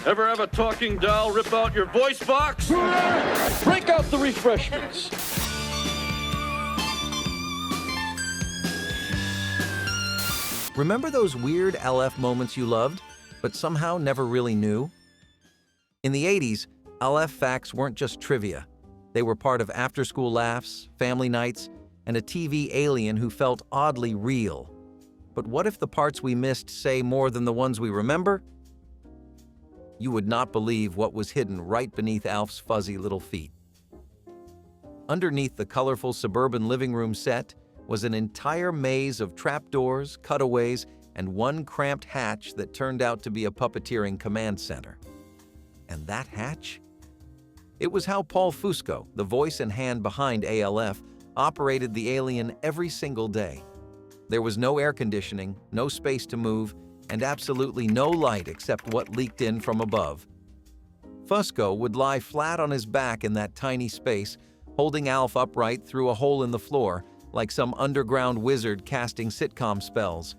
Ever have a talking doll rip out your voice box? Break out the refreshments. Remember those weird ALF moments you loved, but somehow never really knew? In the 80s, ALF facts weren't just trivia. They were part of after-school laughs, family nights, and a TV alien who felt oddly real. But what if the parts we missed say more than the ones we remember? You would not believe what was hidden right beneath Alf's fuzzy little feet. Underneath the colorful suburban living room set was an entire maze of trapdoors, cutaways, and one cramped hatch that turned out to be a puppeteering command center. And that hatch? It was how Paul Fusco, the voice and hand behind ALF, operated the alien every single day. There was no air conditioning, no space to move, and absolutely no light except what leaked in from above. Fusco would lie flat on his back in that tiny space, holding Alf upright through a hole in the floor, like some underground wizard casting sitcom spells.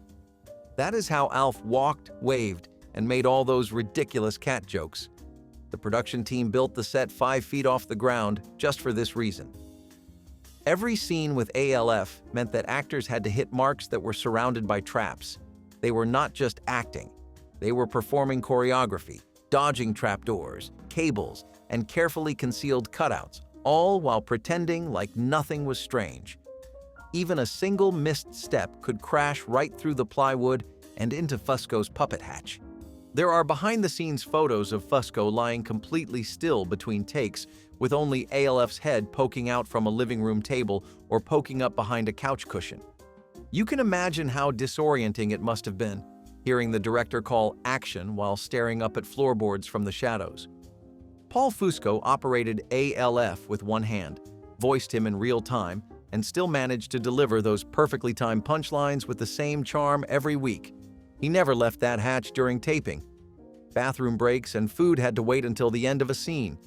That is how Alf walked, waved, and made all those ridiculous cat jokes. The production team built the set 5 feet off the ground just for this reason. Every scene with ALF meant that actors had to hit marks that were surrounded by traps. They were not just acting. They were performing choreography, dodging trapdoors, cables, and carefully concealed cutouts, all while pretending like nothing was strange. Even a single missed step could crash right through the plywood and into Fusco's puppet hatch. There are behind-the-scenes photos of Fusco lying completely still between takes, with only ALF's head poking out from a living room table or poking up behind a couch cushion. You can imagine how disorienting it must have been, hearing the director call action while staring up at floorboards from the shadows. Paul Fusco operated ALF with one hand, voiced him in real time, and still managed to deliver those perfectly timed punchlines with the same charm every week. He never left that hatch during taping. Bathroom breaks and food had to wait until the end of a scene.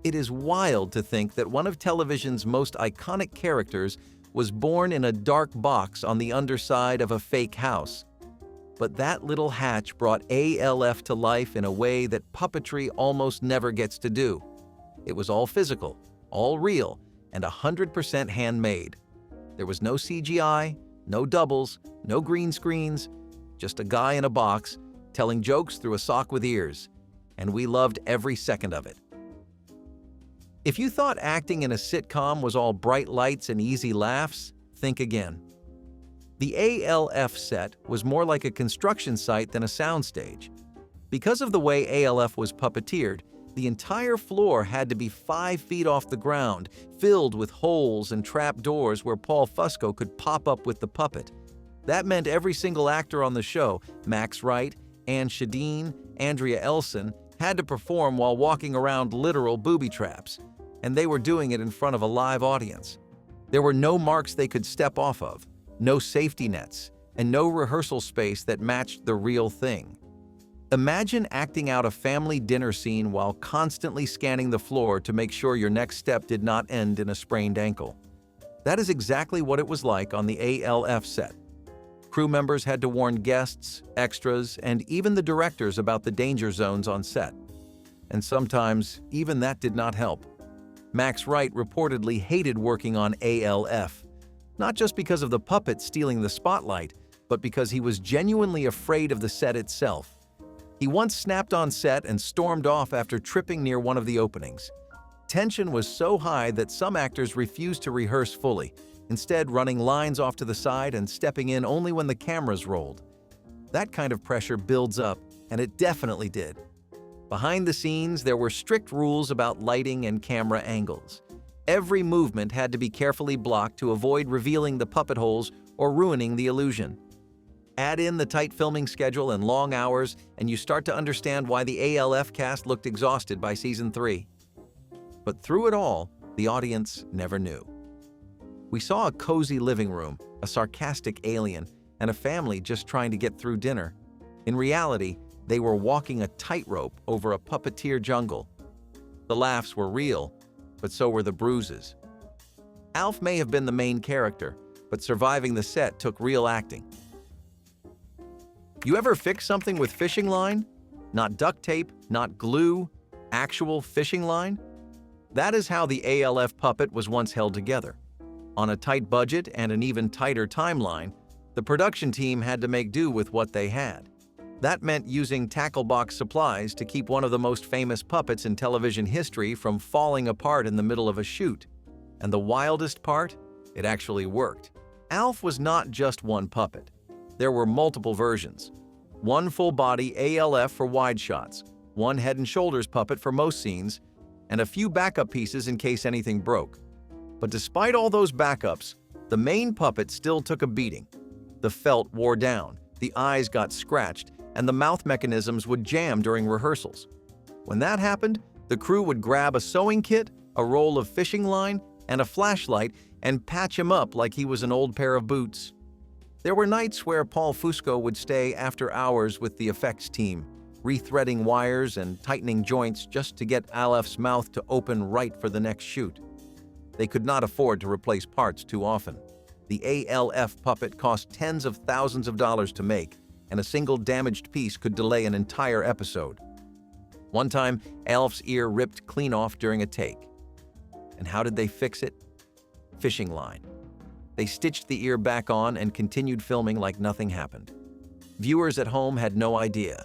It is wild to think that one of television's most iconic characters was born in a dark box on the underside of a fake house. But that little hatch brought ALF to life in a way that puppetry almost never gets to do. It was all physical, all real, and 100% handmade. There was no CGI, no doubles, no green screens, just a guy in a box telling jokes through a sock with ears, and we loved every second of it. If you thought acting in a sitcom was all bright lights and easy laughs, think again. The ALF set was more like a construction site than a soundstage. Because of the way ALF was puppeteered, the entire floor had to be 5 feet off the ground, filled with holes and trap doors where Paul Fusco could pop up with the puppet. That meant every single actor on the show, Max Wright, Ann Shadeen, Andrea Elson, had to perform while walking around literal booby traps. And they were doing it in front of a live audience. There were no marks they could step off of, no safety nets, and no rehearsal space that matched the real thing. Imagine acting out a family dinner scene while constantly scanning the floor to make sure your next step did not end in a sprained ankle. That is exactly what it was like on the ALF set. Crew members had to warn guests, extras, and even the directors about the danger zones on set. And sometimes, even that did not help. Max Wright reportedly hated working on ALF, not just because of the puppet stealing the spotlight, but because he was genuinely afraid of the set itself. He once snapped on set and stormed off after tripping near one of the openings. Tension was so high that some actors refused to rehearse fully, instead running lines off to the side and stepping in only when the cameras rolled. That kind of pressure builds up, and it definitely did. Behind the scenes, there were strict rules about lighting and camera angles. Every movement had to be carefully blocked to avoid revealing the puppet holes or ruining the illusion. Add in the tight filming schedule and long hours, and you start to understand why the ALF cast looked exhausted by season 3. But through it all, the audience never knew. We saw a cozy living room, a sarcastic alien, and a family just trying to get through dinner. In reality, they were walking a tightrope over a puppeteer jungle. The laughs were real, but so were the bruises. Alf may have been the main character, but surviving the set took real acting. You ever fix something with fishing line? Not duct tape, not glue, actual fishing line. That is how the ALF puppet was once held together. On a tight budget and an even tighter timeline, the production team had to make do with what they had. That meant using tackle box supplies to keep one of the most famous puppets in television history from falling apart in the middle of a shoot. And the wildest part? It actually worked. ALF was not just one puppet. There were multiple versions. One full-body ALF for wide shots, one head and shoulders puppet for most scenes, and a few backup pieces in case anything broke. But despite all those backups, the main puppet still took a beating. The felt wore down, the eyes got scratched, and the mouth mechanisms would jam during rehearsals. When that happened, the crew would grab a sewing kit, a roll of fishing line, and a flashlight and patch him up like he was an old pair of boots. There were nights where Paul Fusco would stay after hours with the effects team, rethreading wires and tightening joints just to get ALF's mouth to open right for the next shoot. They could not afford to replace parts too often. The ALF puppet cost tens of thousands of dollars to make, and a single damaged piece could delay an entire episode. One time, ALF's ear ripped clean off during a take. And how did they fix it? Fishing line. They stitched the ear back on and continued filming like nothing happened. Viewers at home had no idea.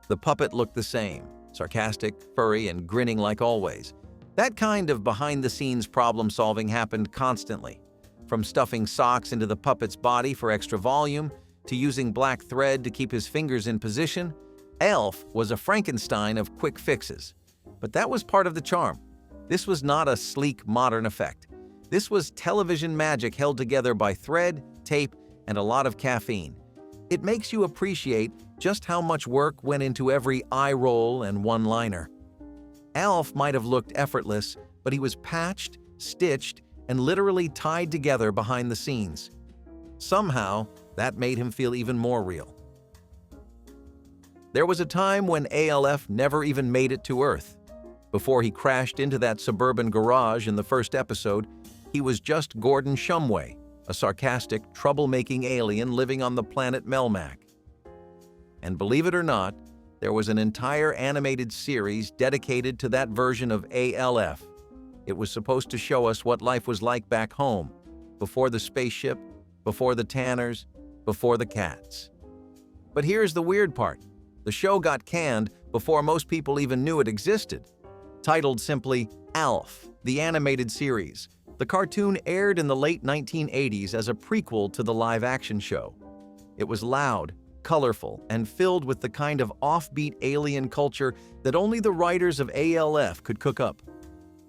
The puppet looked the same, sarcastic, furry, and grinning like always. That kind of behind-the-scenes problem-solving happened constantly. From stuffing socks into the puppet's body for extra volume, to using black thread to keep his fingers in position, ALF was a Frankenstein of quick fixes. But that was part of the charm. This was not a sleek, modern effect. This was television magic held together by thread, tape, and a lot of caffeine. It makes you appreciate just how much work went into every eye roll and one-liner. ALF might have looked effortless, but he was patched, stitched, and literally tied together behind the scenes. Somehow, that made him feel even more real. There was a time when ALF never even made it to Earth. Before he crashed into that suburban garage in the first episode, he was just Gordon Shumway, a sarcastic, troublemaking alien living on the planet Melmac. And believe it or not, there was an entire animated series dedicated to that version of ALF. It was supposed to show us what life was like back home, before the spaceship, before the Tanners, before the cats. But here's the weird part. The show got canned before most people even knew it existed. Titled simply ALF, the animated series, the cartoon aired in the late 1980s as a prequel to the live-action show. It was loud, colorful, and filled with the kind of offbeat alien culture that only the writers of ALF could cook up.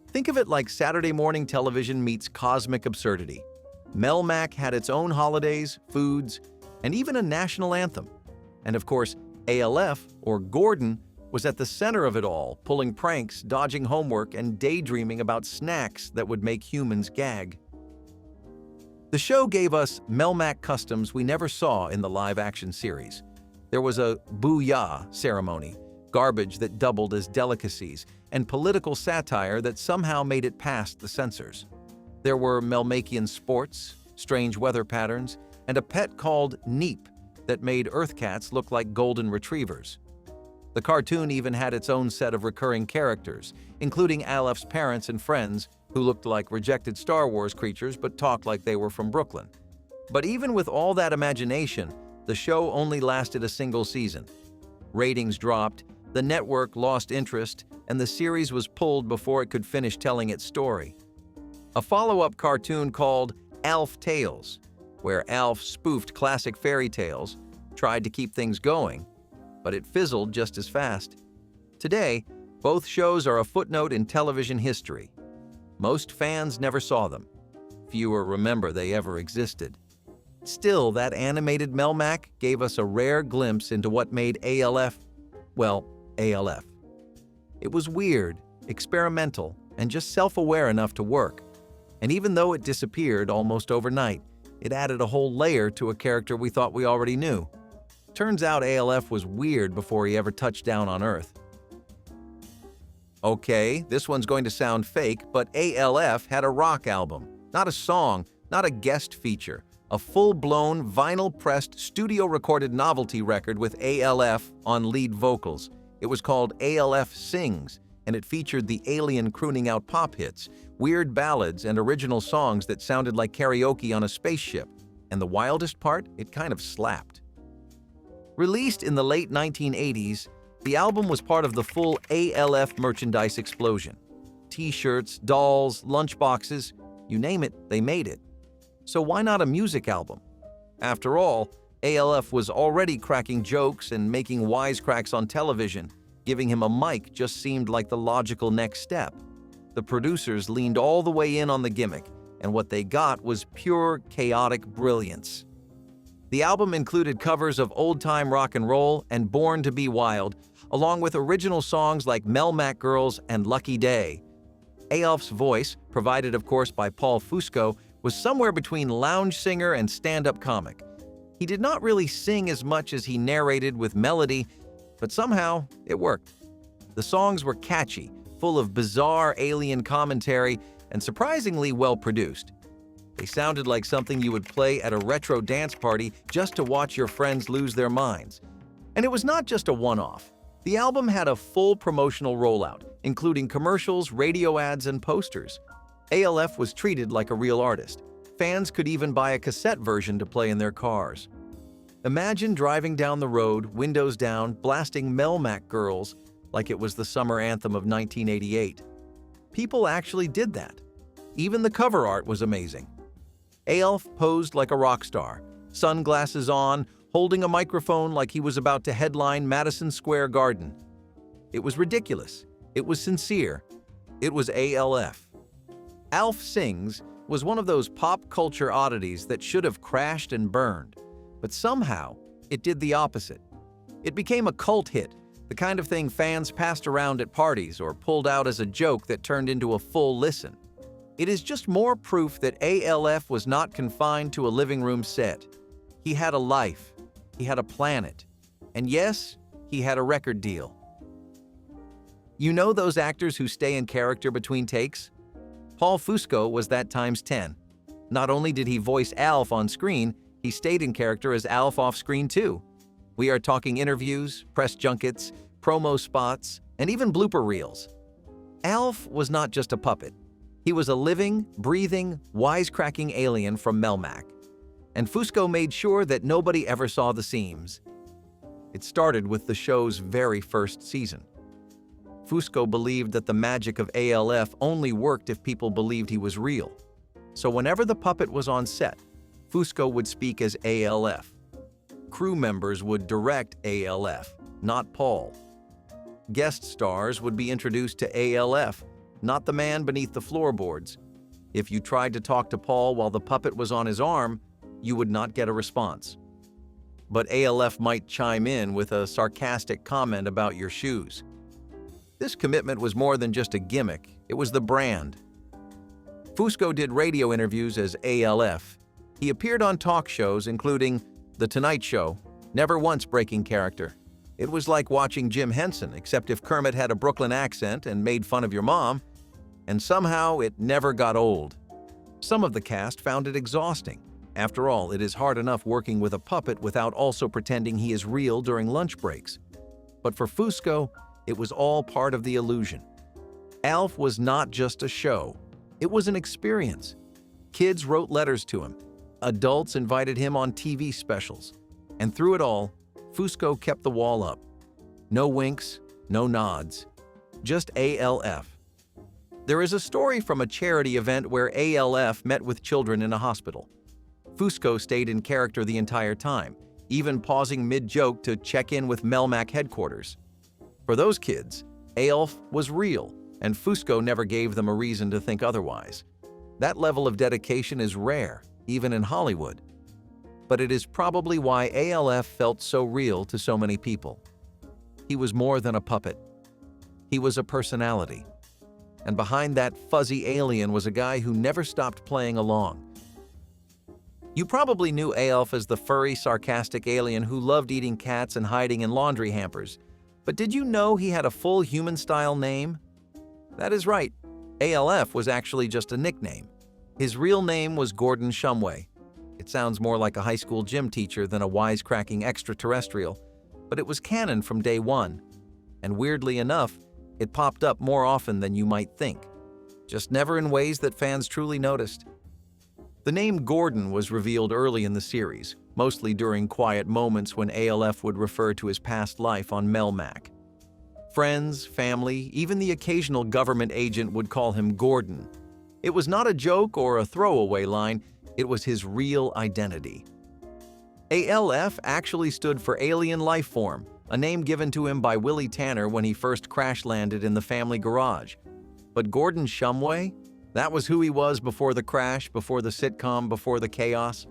Think of it like Saturday morning television meets cosmic absurdity. Melmac had its own holidays, foods, and even a national anthem. And of course, ALF, or Gordon, was at the center of it all, pulling pranks, dodging homework, and daydreaming about snacks that would make humans gag. The show gave us Melmac customs we never saw in the live-action series. There was a booyah ceremony, garbage that doubled as delicacies, and political satire that somehow made it past the censors. There were Melmacian sports, strange weather patterns, and a pet called Neep that made Earth cats look like golden retrievers. The cartoon even had its own set of recurring characters, including ALF's parents and friends, who looked like rejected Star Wars creatures but talked like they were from Brooklyn. But even with all that imagination, the show only lasted a single season. Ratings dropped, the network lost interest, and the series was pulled before it could finish telling its story. A follow-up cartoon called ALF Tales, where ALF spoofed classic fairy tales, tried to keep things going, but it fizzled just as fast. Today, both shows are a footnote in television history. Most fans never saw them. Fewer remember they ever existed. Still, that animated Melmac gave us a rare glimpse into what made ALF, well, ALF. It was weird, experimental, and just self-aware enough to work. And even though it disappeared almost overnight, it added a whole layer to a character we thought we already knew. Turns out ALF was weird before he ever touched down on Earth. Okay, this one's going to sound fake, but ALF had a rock album. Not a song, not a guest feature. A full-blown, vinyl-pressed, studio-recorded novelty record with ALF on lead vocals. It was called ALF Sings, and it featured the alien crooning out pop hits, weird ballads, and original songs that sounded like karaoke on a spaceship. And the wildest part, it kind of slapped. Released in the late 1980s, the album was part of the full ALF merchandise explosion. T-shirts, dolls, lunchboxes, you name it, they made it. So why not a music album? After all, ALF was already cracking jokes and making wisecracks on television. Giving him a mic just seemed like the logical next step. The producers leaned all the way in on the gimmick, and what they got was pure, chaotic brilliance. The album included covers of old-time rock and roll and Born to Be Wild, along with original songs like Melmac Girls and Lucky Day. ALF's voice, provided of course by Paul Fusco, was somewhere between lounge singer and stand-up comic. He did not really sing as much as he narrated with melody, but somehow it worked. The songs were catchy, full of bizarre alien commentary, and surprisingly well-produced. They sounded like something you would play at a retro dance party just to watch your friends lose their minds. And it was not just a one-off. The album had a full promotional rollout, including commercials, radio ads, and posters. ALF was treated like a real artist. Fans could even buy a cassette version to play in their cars. Imagine driving down the road, windows down, blasting Melmac Girls like it was the summer anthem of 1988. People actually did that. Even the cover art was amazing. ALF posed like a rock star, sunglasses on, holding a microphone like he was about to headline Madison Square Garden. It was ridiculous. It was sincere. It was ALF. ALF Sings was one of those pop culture oddities that should have crashed and burned, but somehow it did the opposite. It became a cult hit, the kind of thing fans passed around at parties or pulled out as a joke that turned into a full listen. It is just more proof that ALF was not confined to a living room set. He had a life, he had a planet, and yes, he had a record deal. You know those actors who stay in character between takes? Paul Fusco was that times 10. Not only did he voice ALF on screen, he stayed in character as ALF off screen too. We are talking interviews, press junkets, promo spots, and even blooper reels. ALF was not just a puppet. He was a living, breathing, wisecracking alien from Melmac. And Fusco made sure that nobody ever saw the seams. It started with the show's very first season. Fusco believed that the magic of ALF only worked if people believed he was real. So whenever the puppet was on set, Fusco would speak as ALF. Crew members would direct ALF, not Paul. Guest stars would be introduced to ALF, not the man beneath the floorboards. If you tried to talk to Paul while the puppet was on his arm, you would not get a response. But ALF might chime in with a sarcastic comment about your shoes. This commitment was more than just a gimmick, it was the brand. Fusco did radio interviews as ALF. He appeared on talk shows including The Tonight Show, never once breaking character. It was like watching Jim Henson, except if Kermit had a Brooklyn accent and made fun of your mom. And somehow it never got old. Some of the cast found it exhausting. After all, it is hard enough working with a puppet without also pretending he is real during lunch breaks. But for Fusco, it was all part of the illusion. ALF was not just a show. It was an experience. Kids wrote letters to him. Adults invited him on TV specials. And through it all, Fusco kept the wall up. No winks, no nods. Just ALF. There is a story from a charity event where ALF met with children in a hospital. Fusco stayed in character the entire time, even pausing mid-joke to check in with Melmac headquarters. For those kids, ALF was real, and Fusco never gave them a reason to think otherwise. That level of dedication is rare, even in Hollywood. But it is probably why ALF felt so real to so many people. He was more than a puppet. He was a personality. And behind that fuzzy alien was a guy who never stopped playing along. You probably knew ALF as the furry, sarcastic alien who loved eating cats and hiding in laundry hampers. But did you know he had a full human-style name? That is right. ALF was actually just a nickname. His real name was Gordon Shumway. It sounds more like a high school gym teacher than a wisecracking extraterrestrial, but it was canon from day one. And weirdly enough, it popped up more often than you might think, just never in ways that fans truly noticed. The name Gordon was revealed early in the series, mostly during quiet moments when ALF would refer to his past life on Melmac. Friends, family, even the occasional government agent would call him Gordon. It was not a joke or a throwaway line, it was his real identity. ALF actually stood for Alien Life Form, a name given to him by Willie Tanner when he first crash-landed in the family garage. But Gordon Shumway? That was who he was before the crash, before the sitcom, before the chaos.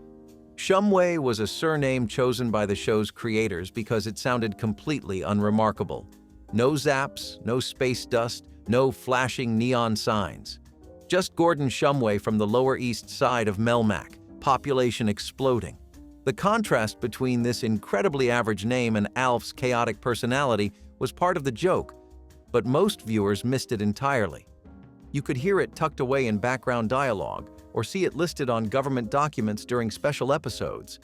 Shumway was a surname chosen by the show's creators because it sounded completely unremarkable. No zaps, no space dust, no flashing neon signs. Just Gordon Shumway from the Lower East Side of Melmac, population exploding. The contrast between this incredibly average name and ALF's chaotic personality was part of the joke, but most viewers missed it entirely. You could hear it tucked away in background dialogue or see it listed on government documents during special episodes.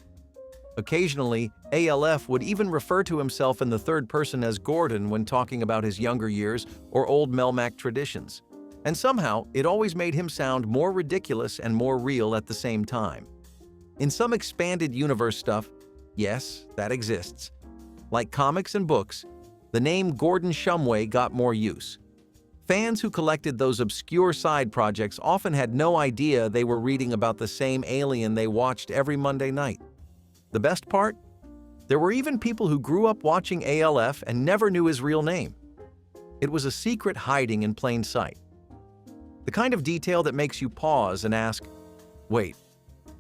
Occasionally, ALF would even refer to himself in the third person as Gordon when talking about his younger years or old Melmac traditions. And somehow, it always made him sound more ridiculous and more real at the same time. In some expanded universe stuff, yes, that exists. Like comics and books, the name Gordon Shumway got more use. Fans who collected those obscure side projects often had no idea they were reading about the same alien they watched every Monday night. The best part? There were even people who grew up watching ALF and never knew his real name. It was a secret hiding in plain sight. The kind of detail that makes you pause and ask, wait,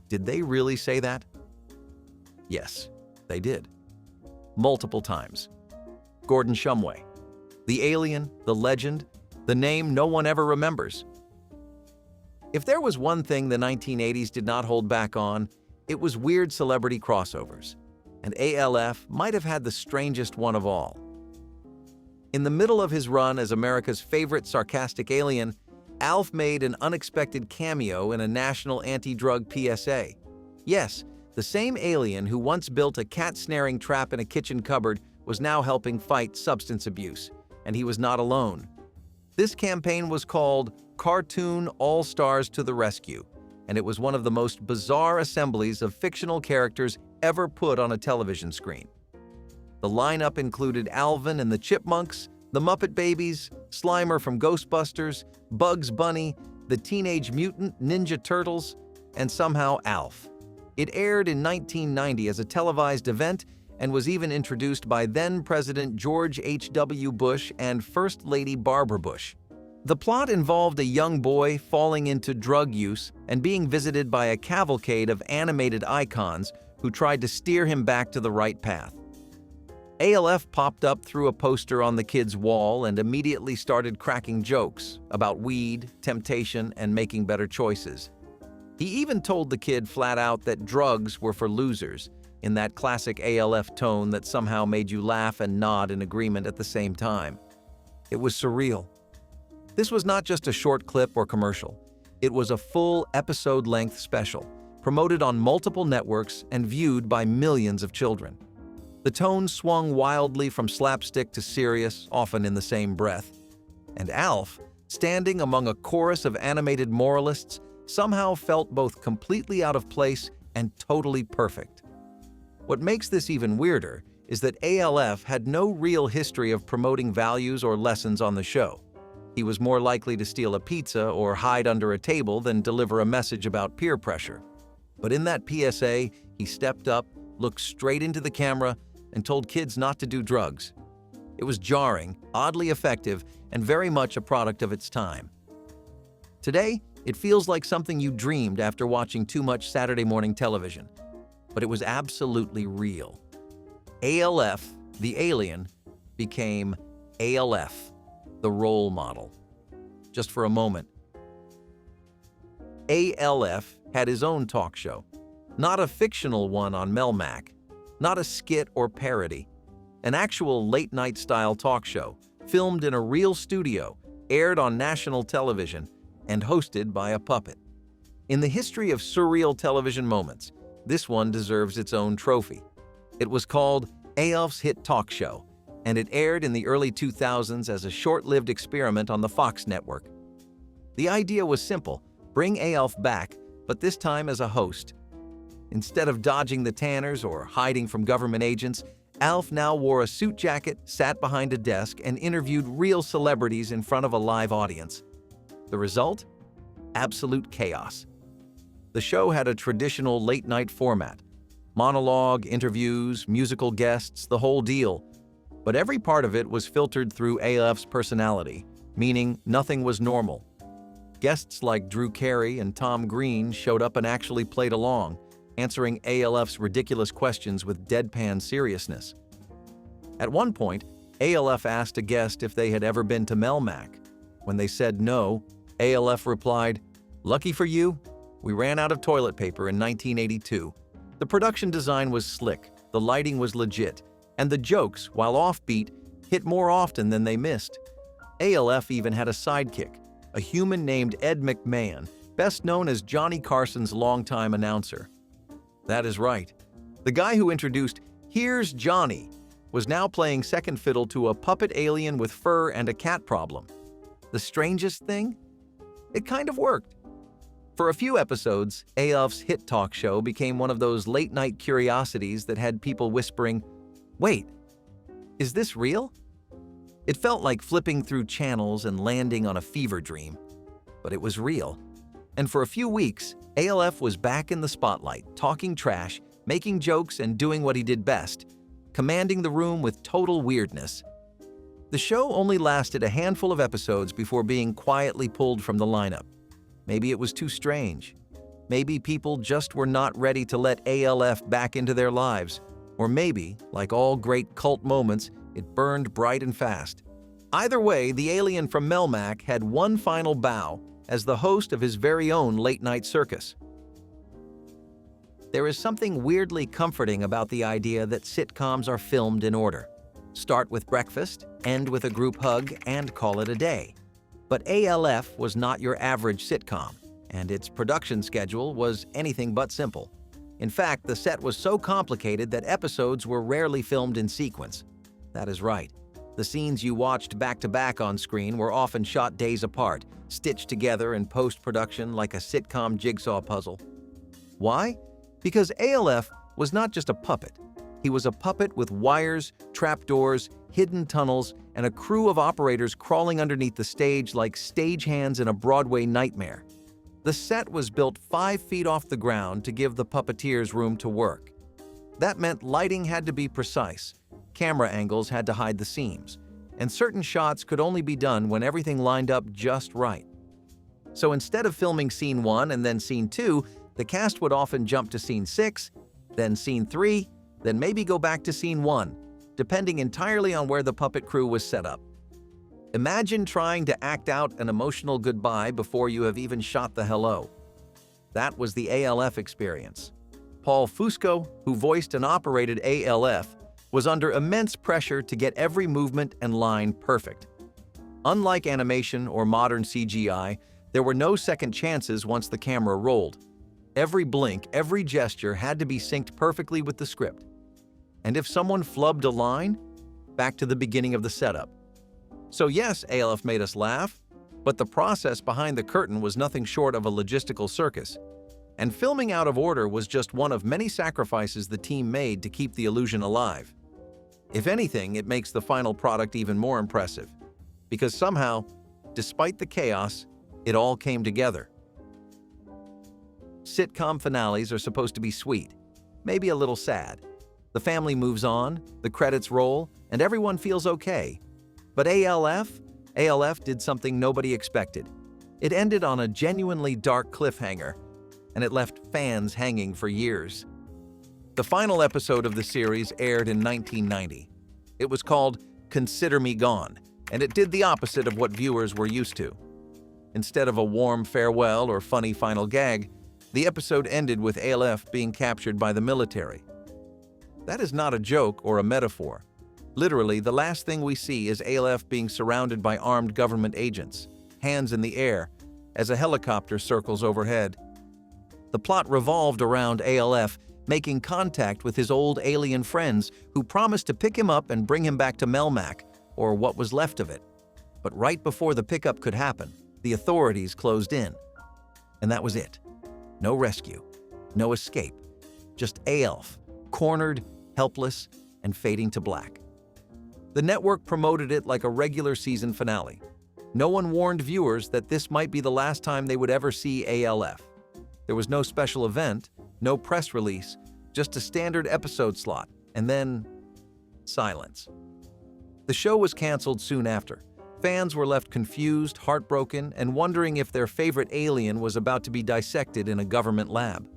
did they really say that? Yes, they did. Multiple times. Gordon Shumway. The alien, the legend, the name no one ever remembers. If there was one thing the 1980s did not hold back on, it was weird celebrity crossovers. And ALF might have had the strangest one of all. In the middle of his run as America's favorite sarcastic alien, ALF made an unexpected cameo in a national anti-drug PSA. Yes, the same alien who once built a cat-snaring trap in a kitchen cupboard was now helping fight substance abuse, and he was not alone. This campaign was called Cartoon All-Stars to the Rescue, and it was one of the most bizarre assemblies of fictional characters ever put on a television screen. The lineup included Alvin and the Chipmunks, the Muppet Babies, Slimer from Ghostbusters, Bugs Bunny, the Teenage Mutant Ninja Turtles, and somehow ALF. It aired in 1990 as a televised event and was even introduced by then-President George H.W. Bush and First Lady Barbara Bush. The plot involved a young boy falling into drug use and being visited by a cavalcade of animated icons who tried to steer him back to the right path. ALF popped up through a poster on the kid's wall and immediately started cracking jokes about weed, temptation, and making better choices. He even told the kid flat out that drugs were for losers, in that classic ALF tone that somehow made you laugh and nod in agreement at the same time. It was surreal. This was not just a short clip or commercial. It was a full episode-length special, promoted on multiple networks and viewed by millions of children. The tone swung wildly from slapstick to serious, often in the same breath. And ALF, standing among a chorus of animated moralists, somehow felt both completely out of place and totally perfect. What makes this even weirder is that ALF had no real history of promoting values or lessons on the show. He was more likely to steal a pizza or hide under a table than deliver a message about peer pressure. But in that PSA, he stepped up, looked straight into the camera, and told kids not to do drugs. It was jarring, oddly effective, and very much a product of its time. Today, it feels like something you dreamed after watching too much Saturday morning television. But it was absolutely real. ALF, the alien, became ALF, the role model. Just for a moment. ALF had his own talk show, not a fictional one on Melmac, not a skit or parody, an actual late-night style talk show, filmed in a real studio, aired on national television, and hosted by a puppet. In the history of surreal television moments, this one deserves its own trophy. It was called ALF's Hit Talk Show, and it aired in the early 2000s as a short-lived experiment on the Fox network. The idea was simple: bring ALF back, but this time as a host. Instead of dodging the Tanners or hiding from government agents, ALF now wore a suit jacket, sat behind a desk, and interviewed real celebrities in front of a live audience. The result? Absolute chaos. The show had a traditional late-night format: monologue, interviews, musical guests, the whole deal. But every part of it was filtered through ALF's personality, meaning nothing was normal. Guests like Drew Carey and Tom Green showed up and actually played along, answering ALF's ridiculous questions with deadpan seriousness. At one point, ALF asked a guest if they had ever been to Melmac. When they said no, ALF replied, "Lucky for you, we ran out of toilet paper in 1982. The production design was slick, the lighting was legit, and the jokes, while offbeat, hit more often than they missed." ALF even had a sidekick, a human named Ed McMahon, best known as Johnny Carson's longtime announcer. That is right. The guy who introduced "Here's Johnny" was now playing second fiddle to a puppet alien with fur and a cat problem. The strangest thing? It kind of worked. For a few episodes, ALF's hit talk show became one of those late-night curiosities that had people whispering, "Wait, is this real?" It felt like flipping through channels and landing on a fever dream. But it was real. And for a few weeks, ALF was back in the spotlight, talking trash, making jokes, and doing what he did best: commanding the room with total weirdness. The show only lasted a handful of episodes before being quietly pulled from the lineup. Maybe it was too strange. Maybe people just were not ready to let ALF back into their lives. Or maybe, like all great cult moments, it burned bright and fast. Either way, the alien from Melmac had one final bow as the host of his very own late-night circus. There is something weirdly comforting about the idea that sitcoms are filmed in order. Start with breakfast, end with a group hug, and call it a day. But ALF was not your average sitcom, and its production schedule was anything but simple. In fact, the set was so complicated that episodes were rarely filmed in sequence. That is right. The scenes you watched back-to-back on screen were often shot days apart, stitched together in post-production like a sitcom jigsaw puzzle. Why? Because ALF was not just a puppet. He was a puppet with wires, trapdoors, hidden tunnels, and a crew of operators crawling underneath the stage like stagehands in a Broadway nightmare. The set was built 5 feet off the ground to give the puppeteers room to work. That meant lighting had to be precise, camera angles had to hide the seams, and certain shots could only be done when everything lined up just right. So instead of filming scene 1 and then scene 2, the cast would often jump to scene 6, then scene 3, then maybe go back to scene 1, depending entirely on where the puppet crew was set up. Imagine trying to act out an emotional goodbye before you have even shot the hello. That was the ALF experience. Paul Fusco, who voiced and operated ALF, was under immense pressure to get every movement and line perfect. Unlike animation or modern CGI, there were no second chances once the camera rolled. Every blink, every gesture had to be synced perfectly with the script. And if someone flubbed a line, back to the beginning of the setup. So yes, ALF made us laugh, but the process behind the curtain was nothing short of a logistical circus. And filming out of order was just one of many sacrifices the team made to keep the illusion alive. If anything, it makes the final product even more impressive, because somehow, despite the chaos, it all came together. Sitcom finales are supposed to be sweet, maybe a little sad. The family moves on, the credits roll, and everyone feels okay. But ALF did something nobody expected. It ended on a genuinely dark cliffhanger, and it left fans hanging for years. The final episode of the series aired in 1990. It was called Consider Me Gone, and it did the opposite of what viewers were used to. Instead of a warm farewell or funny final gag, the episode ended with ALF being captured by the military. That is not a joke or a metaphor. Literally, the last thing we see is ALF being surrounded by armed government agents, hands in the air, as a helicopter circles overhead. The plot revolved around ALF making contact with his old alien friends who promised to pick him up and bring him back to Melmac, or what was left of it. But right before the pickup could happen, the authorities closed in. And that was it. No rescue, no escape, just ALF, cornered, helpless, and fading to black. The network promoted it like a regular season finale. No one warned viewers that this might be the last time they would ever see ALF. There was no special event, no press release, just a standard episode slot, and then silence. The show was canceled soon after. Fans were left confused, heartbroken, and wondering if their favorite alien was about to be dissected in a government lab.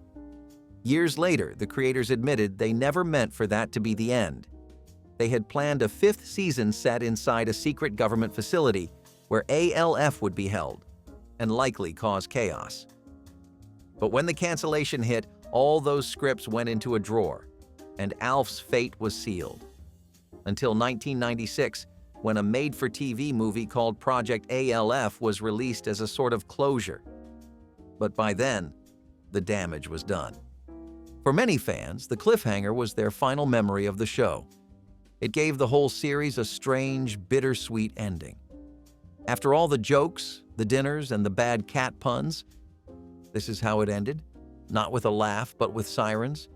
Years later, the creators admitted they never meant for that to be the end. They had planned a 5th season set inside a secret government facility where ALF would be held, and likely cause chaos. But when the cancellation hit, all those scripts went into a drawer, and ALF's fate was sealed. Until 1996, when a made-for-TV movie called Project ALF was released as a sort of closure. But by then, the damage was done. For many fans, the cliffhanger was their final memory of the show. It gave the whole series a strange, bittersweet ending. After all the jokes, the dinners, and the bad cat puns, this is how it ended. Not with a laugh, but with sirens.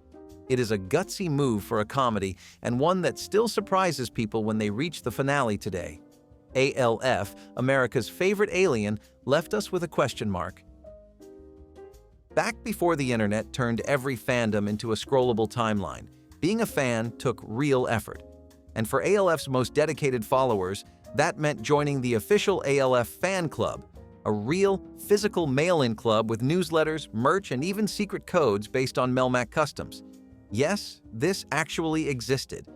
It is a gutsy move for a comedy, and one that still surprises people when they reach the finale today. ALF, America's favorite alien, left us with a question mark. Back before the internet turned every fandom into a scrollable timeline, being a fan took real effort. And for ALF's most dedicated followers, that meant joining the official ALF fan club, a real, physical mail-in club with newsletters, merch, and even secret codes based on Melmac customs. Yes, this actually existed.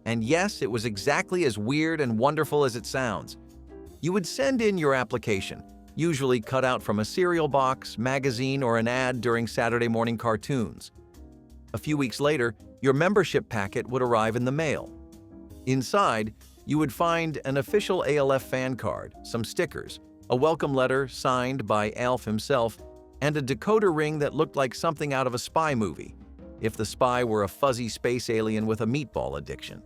And yes, it was exactly as weird and wonderful as it sounds. You would send in your application, usually cut out from a cereal box, magazine, or an ad during Saturday morning cartoons. A few weeks later, your membership packet would arrive in the mail. Inside, you would find an official ALF fan card, some stickers, a welcome letter signed by ALF himself, and a decoder ring that looked like something out of a spy movie, if the spy were a fuzzy space alien with a meatball addiction.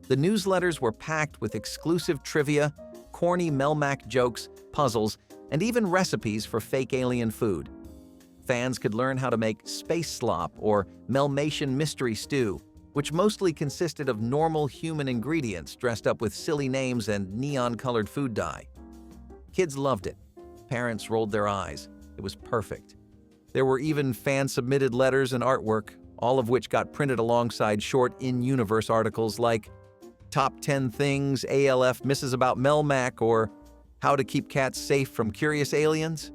The newsletters were packed with exclusive trivia, corny Melmac jokes, puzzles, and even recipes for fake alien food. Fans could learn how to make space slop or Melmatian mystery stew, which mostly consisted of normal human ingredients dressed up with silly names and neon-colored food dye. Kids loved it. Parents rolled their eyes. It was perfect. There were even fan-submitted letters and artwork, all of which got printed alongside short in-universe articles like Top 10 Things ALF Misses About Melmac or How to Keep Cats Safe from Curious Aliens.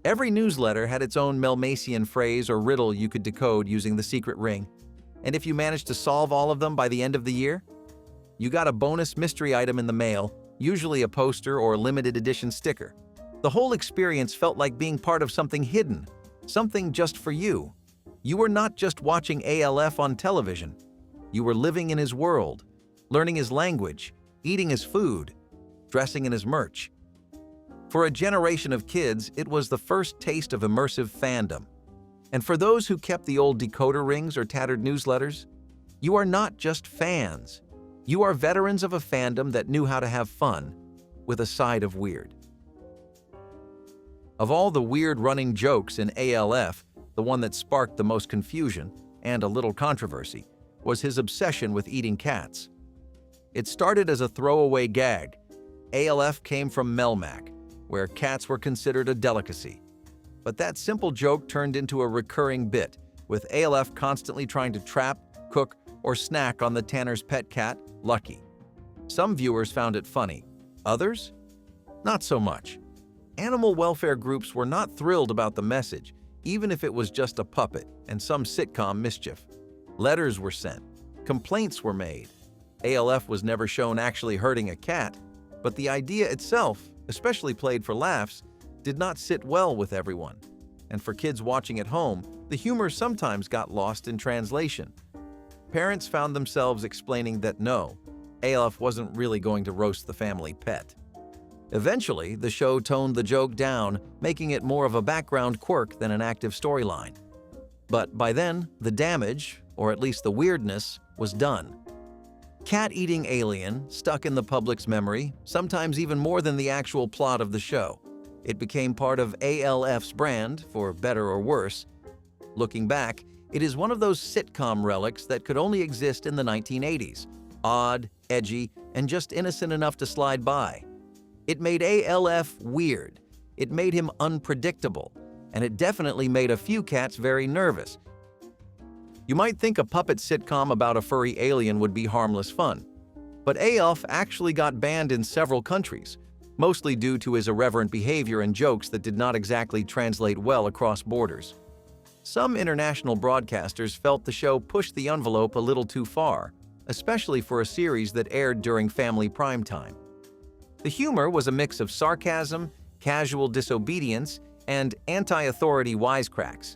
Every newsletter had its own Melmacian phrase or riddle you could decode using the secret ring. And if you managed to solve all of them by the end of the year, you got a bonus mystery item in the mail, usually a poster or limited edition sticker. The whole experience felt like being part of something hidden, something just for you. You were not just watching ALF on television. You were living in his world, learning his language, eating his food, dressing in his merch. For a generation of kids, it was the first taste of immersive fandom. And for those who kept the old decoder rings or tattered newsletters, you are not just fans. You are veterans of a fandom that knew how to have fun, with a side of weird. Of all the weird running jokes in ALF, the one that sparked the most confusion and a little controversy was his obsession with eating cats. It started as a throwaway gag. ALF came from Melmac, where cats were considered a delicacy. But that simple joke turned into a recurring bit, with ALF constantly trying to trap, cook, or snack on the Tanner's pet cat, Lucky. Some viewers found it funny. Others? Not so much. Animal welfare groups were not thrilled about the message, even if it was just a puppet and some sitcom mischief. Letters were sent. Complaints were made. ALF was never shown actually hurting a cat, but the idea itself, especially played for laughs, did not sit well with everyone. And for kids watching at home, the humor sometimes got lost in translation. Parents found themselves explaining that no, ALF wasn't really going to roast the family pet. Eventually, the show toned the joke down, making it more of a background quirk than an active storyline. But by then, the damage, or at least the weirdness, was done. Cat-eating alien stuck in the public's memory, sometimes even more than the actual plot of the show. It became part of ALF's brand, for better or worse. Looking back, it is one of those sitcom relics that could only exist in the 1980s. Odd, edgy, and just innocent enough to slide by. It made ALF weird. It made him unpredictable. And it definitely made a few cats very nervous. You might think a puppet sitcom about a furry alien would be harmless fun. But ALF actually got banned in several countries, mostly due to his irreverent behavior and jokes that did not exactly translate well across borders. Some international broadcasters felt the show pushed the envelope a little too far, especially for a series that aired during family primetime. The humor was a mix of sarcasm, casual disobedience, and anti-authority wisecracks.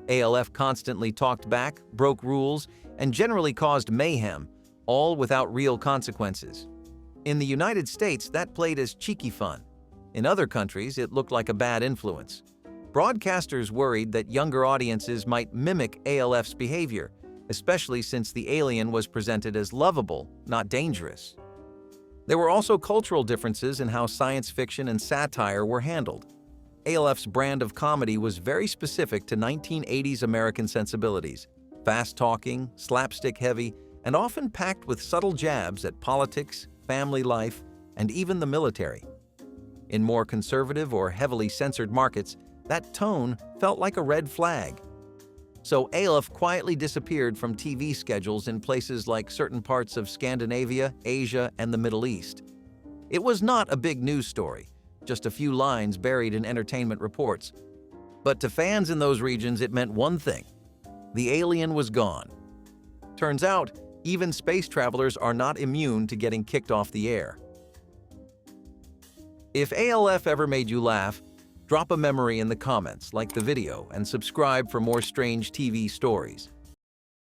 ALF constantly talked back, broke rules, and generally caused mayhem, all without real consequences. In the United States, that played as cheeky fun. In other countries, it looked like a bad influence. Broadcasters worried that younger audiences might mimic ALF's behavior, especially since the alien was presented as lovable, not dangerous. There were also cultural differences in how science fiction and satire were handled. ALF's brand of comedy was very specific to 1980s American sensibilities, fast-talking, slapstick-heavy, and often packed with subtle jabs at politics, family life, and even the military. In more conservative or heavily censored markets, that tone felt like a red flag. So ALF quietly disappeared from TV schedules in places like certain parts of Scandinavia, Asia, and the Middle East. It was not a big news story, just a few lines buried in entertainment reports. But to fans in those regions, it meant one thing: the alien was gone. Turns out, even space travelers are not immune to getting kicked off the air. If ALF ever made you laugh, drop a memory in the comments, like the video, and subscribe for more strange TV stories.